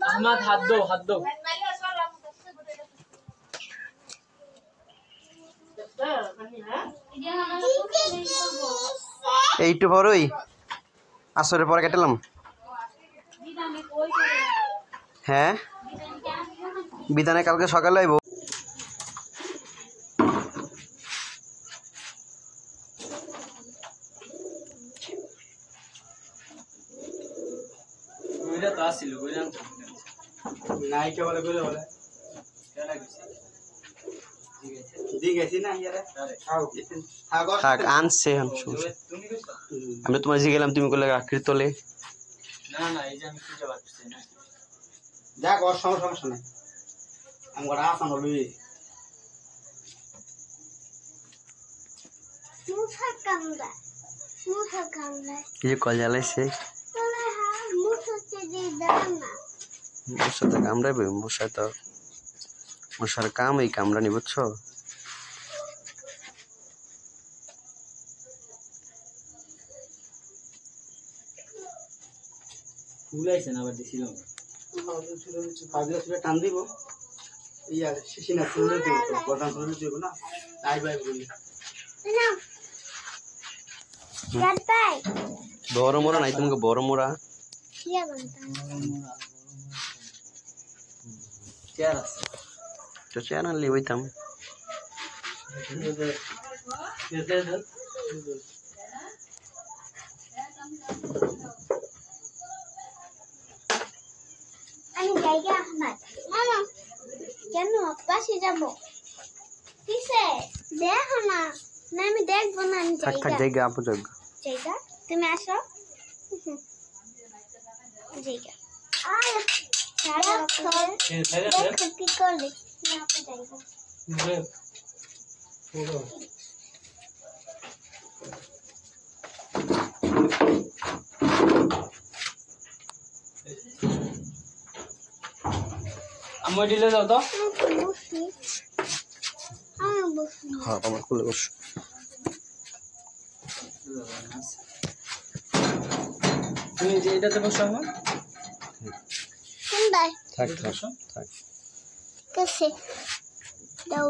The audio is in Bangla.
আহমদ হাত দো এইটু বড়ই আসরের পরে কেটেলাম। হ্যাঁ বিধানে কালকে সকালে আইব। আনছে আমি তোমার জি গেলাম তুমি করলে আখড়ির তলে দেখ ওর সমস্যা নাই আমি গোটা আসাম লুই কি যে কল জ্বালাইছে মশাতে কামড়াবে মশা তো মশার কাম এই কামড়ানি বুঝছো। টান দিব শিশি না তুলে দিব প্রধান তুলে দিব না তাই ভাই বলি বড় মোড়া নাই তোমাকে বড় মোড়া তো চেয়ার আনলে হইতাম আমি জায়গা আহমদ মামা কেন পাশে যাব কিসে দেখো না না আমি দেখবো না আমি জায়গা আপু জায়গা তুমি আসো জায়গা আয় সারা খোল দেখো কি করলে না আপু জায়গা আমি দিলে যাও তো হ্যাঁ আমার খুলে বস তুমি যে এটাতে বসো আমার সুন্দর থাক থাক कैसे दाও